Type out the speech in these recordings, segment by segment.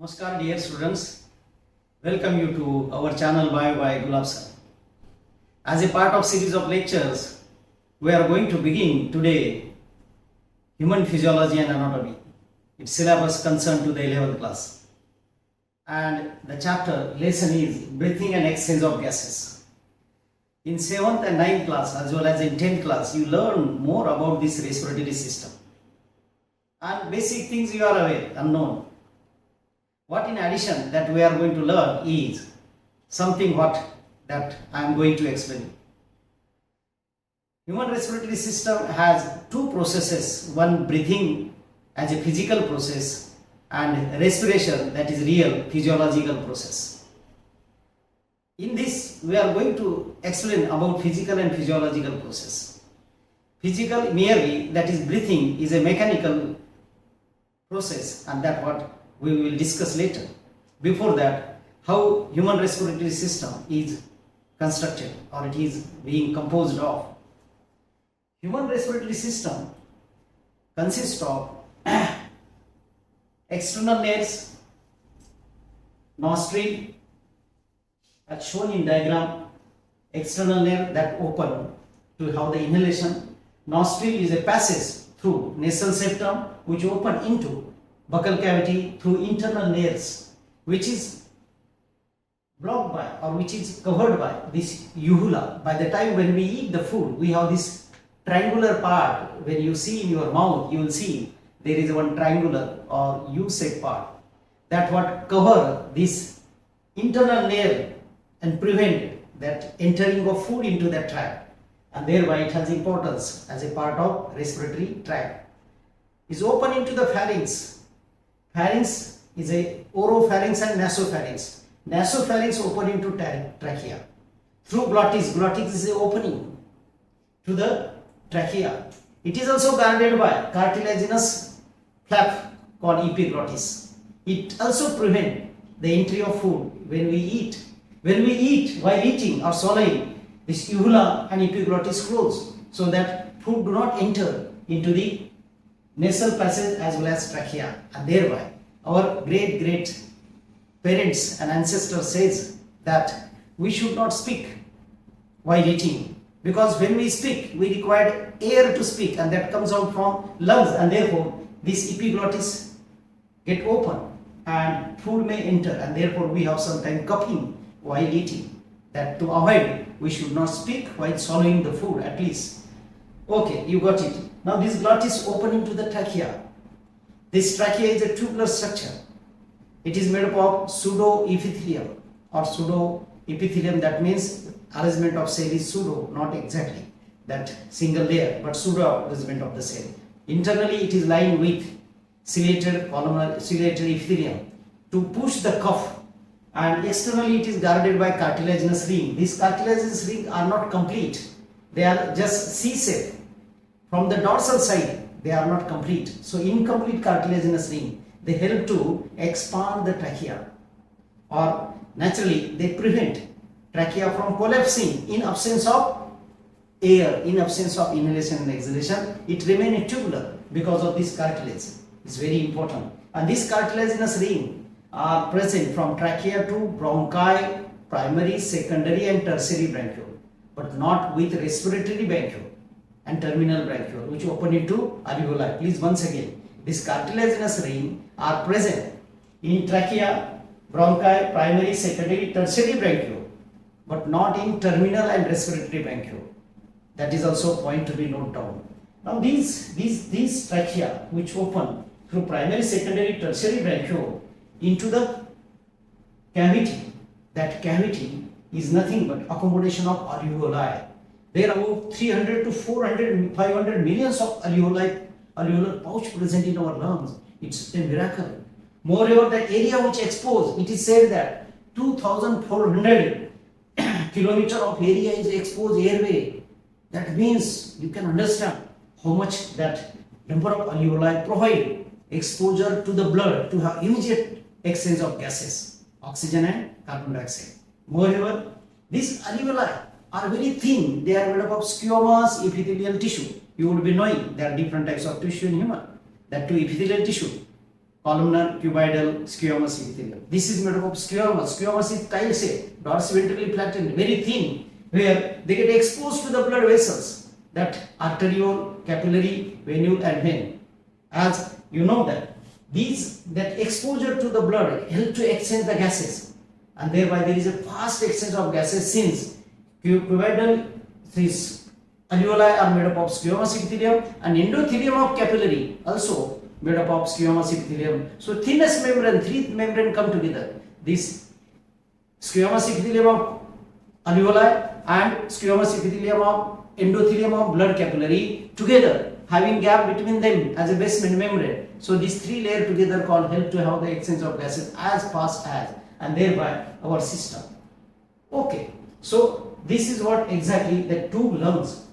Namaskar dear students, welcome you to our channel by Gulab Sir. As a part of series of lectures, we are going to begin today human physiology and anatomy. Its syllabus concerned to the 11th class. And the chapter lesson is breathing and exchange of gases. In 7th and 9th class as well as in 10th class, you learn more about this respiratory system. And basic things you are aware, unknown. What in addition that we are going to learn is something that I am going to explain. Human respiratory system has two processes, one breathing as a physical process and respiration, that is real physiological process. In this we are going to explain about physical and physiological process. Physical merely, that is breathing, is a mechanical process, and that what we will discuss later. Before that, how human respiratory system is constructed or it is being composed of. Human respiratory system consists of external layers, nostril, as shown in diagram, external layer that open to have the inhalation. Nostril is a passage through nasal septum which open into buccal cavity through internal layers, which is blocked by or which is covered by this uvula. By the time when we eat the food, we have this triangular part. When you see in your mouth, you will see there is one triangular or U-shaped part that what cover this internal layer and prevent that entering of food into that tract, and thereby it has importance as a part of respiratory tract. Is open into the pharynx. Pharynx is a oropharynx and nasopharynx. Nasopharynx open into trachea. Through glottis, glottis is a opening to the trachea. It is also guarded by cartilaginous flap called epiglottis. It also prevents the entry of food when we eat. When we eat, while eating or swallowing, this uvula and epiglottis close so that food do not enter into the nasal passage as well as trachea, and thereby our great parents and ancestors says that we should not speak while eating, because when we speak we require air to speak, and that comes out from lungs, and therefore this epiglottis get open and food may enter, and therefore we have sometimes coughing while eating. That to avoid, we should not speak while swallowing the food at least. Okay, you got it. Now this glottis open into the trachea. This trachea is a tubular structure. It is made up of pseudoepithelium or pseudoepithelium. That means arrangement of cell is pseudo, not exactly that single layer, but pseudo arrangement of the cell. Internally it is lined with ciliated columnar ciliated epithelium to push the cough, and externally it is guarded by cartilaginous ring. These cartilaginous rings are not complete. They are just C-shape. From the dorsal side, they are not complete. So incomplete cartilaginous ring, they help to expand the trachea, or naturally they prevent trachea from collapsing in absence of air, in absence of inhalation and exhalation. It remains tubular because of this cartilage. It's very important. And this cartilaginous ring are present from trachea to bronchi, primary, secondary and tertiary bronchiole, but not with respiratory bronchiole and terminal bronchiole, which open into alveoli. Please once again, this cartilaginous ring are present in trachea, bronchi, primary, secondary, tertiary bronchiole, but not in terminal and respiratory bronchiole. That is also a point to be noted down. Now these trachea which open through primary, secondary, tertiary bronchiole into the cavity, that cavity is nothing but accommodation of alveoli. There are about 300 to 400, 500 millions of alveolar pouch present in our lungs. It's a miracle. Moreover, the area which exposed, it is said that 2,400 kilometer of area is exposed airway. That means you can understand how much that number of alveoli provide exposure to the blood to have immediate exchange of gases, oxygen and carbon dioxide. Moreover, these alveoli are very thin. They are made up of squamous epithelial tissue. You would be knowing there are different types of tissue in human. That too epithelial tissue. columnar, cuboidal, squamous epithelium. This is made up of squamous. Squamous is tile shaped, dorsiventral flattened, very thin, where they get exposed to the blood vessels, that arteriole, capillary, venule and vein. As you know that exposure to the blood help to exchange the gases, and thereby there is a fast exchange of gases, since cuboidal, these alveoli are made up of squamous epithelium, and endothelium of capillary also made up of squamous epithelium. So thinnest membrane, three membrane come together. This squamous epithelium of alveoli and squamous epithelium of endothelium of blood capillary together, having gap between them as a basement membrane. So these three layers together help to have the exchange of gases as fast as, and thereby our system. Okay, so this is what exactly the two lungs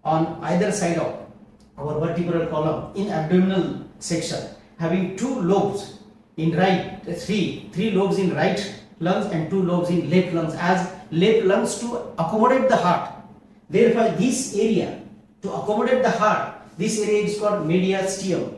on either side of our vertebral column in abdominal section, having two lobes in right, three lobes in right lungs and two lobes in left lungs, as left lungs to accommodate the heart. Therefore this area to accommodate the heart, this area is called mediastinum.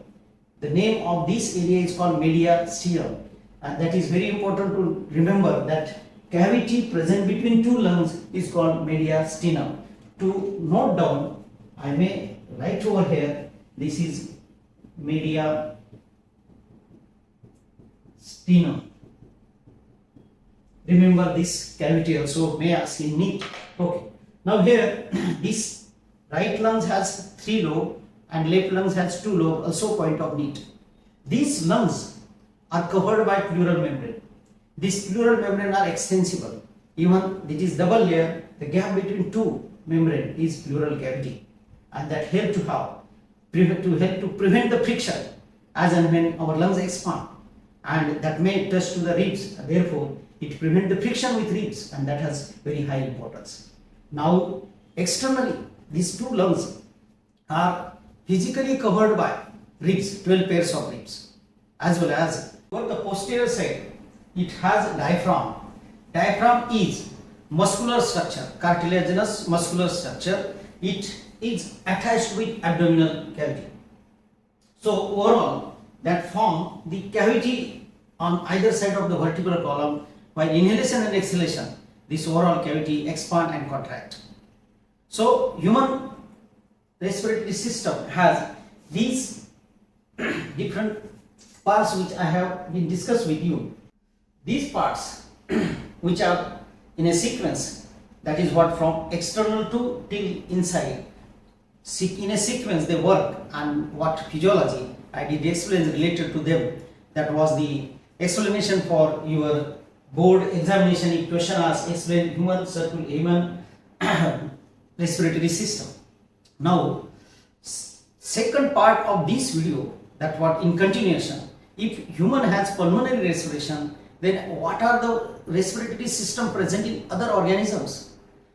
The name of this area is called mediastinum, and that is very important to remember, that cavity present between two lungs is called mediastinum. To note down, I may write over here, this is mediastinum. Remember this cavity also, may ask in NEET. Okay. Now here this right lungs has three lobes and left lungs has two lobes, also point of NEET. These lungs are covered by pleural membrane. These pleural membrane are extensible. Even it is double layer, the gap between two membrane is pleural cavity, and that help to prevent the friction as and when our lungs expand, and that may touch to the ribs. Therefore it prevents the friction with ribs, and that has very high importance. Now externally these two lungs are physically covered by ribs, 12 pairs of ribs, as well as on the posterior side it has diaphragm. Diaphragm is muscular structure, cartilaginous muscular structure. It is attached with abdominal cavity. So overall that form the cavity on either side of the vertebral column. While inhalation and exhalation, this overall cavity expand and contract. So human respiratory system has these different parts which I have been discussed with you. These parts which are in a sequence, that is what from external to till inside, in a sequence they work, and what physiology I did explain related to them. That was the explanation for your board examination. If question asked, explain human respiratory system. Now second part of this video, that what in continuation, if human has pulmonary respiration, then what are the respiratory system present in other organisms?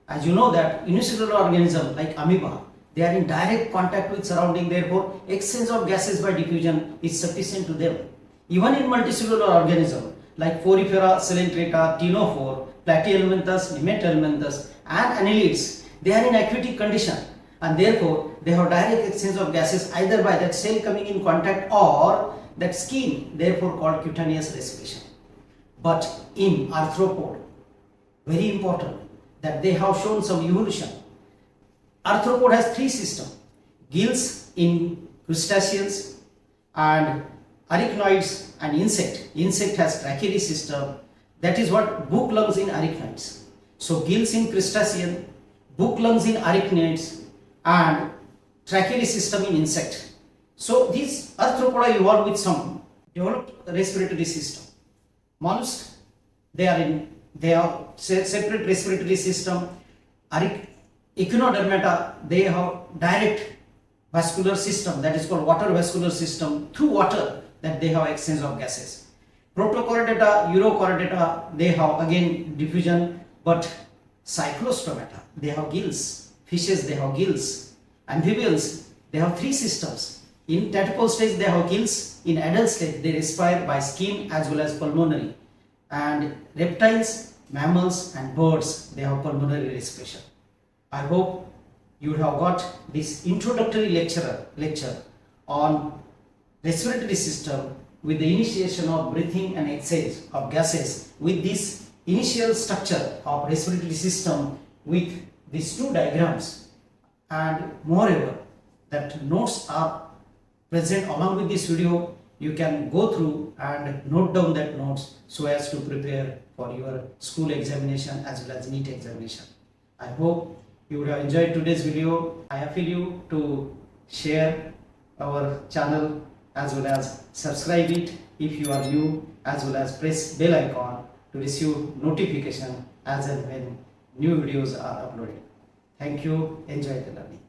As you know that unicellular organism like amoeba, they are in direct contact with surrounding, therefore exchange of gases by diffusion is sufficient to them. Even in multicellular organism like Porifera, Coelenterata, Ctenophore, Platyhelminthes, Nemathelminthes and annelids, they are in aquatic condition, and therefore they have direct exchange of gases either by that cell coming in contact or that skin, therefore called cutaneous respiration. But in arthropod, very important that they have shown some evolution. Arthropod has three systems: gills in crustaceans and arachnoids and insect. Insect has tracheary system, that is what book lungs in arachnoids. So gills in crustacean, book lungs in arachnoids and tracheary system in insect. So these arthropoda evolved with some developed respiratory system. Mollusks, they have separate respiratory system. Echinodermata, they have direct vascular system, that is called water vascular system. Through water that they have exchange of gases. Protochordata, Urochordata, they have again diffusion, but cyclostomata, they have gills. Fishes, they have gills. Amphibians, they have three systems. In tadpole stage, they have gills. In adult stage, they respire by skin as well as pulmonary. And reptiles, mammals and birds, they have pulmonary respiration. I hope you would have got this introductory lecture on respiratory system, with the initiation of breathing and exhale of gases with this initial structure of respiratory system with these two diagrams, and moreover that notes are present along with this video. You can go through and note down that notes so as to prepare for your school examination as well as NEET examination. I hope you would have enjoyed today's video. I appeal you to share our channel as well as subscribe it if you are new, as well as press bell icon to receive notification as and when new videos are uploaded. Thank you. Enjoy the learning.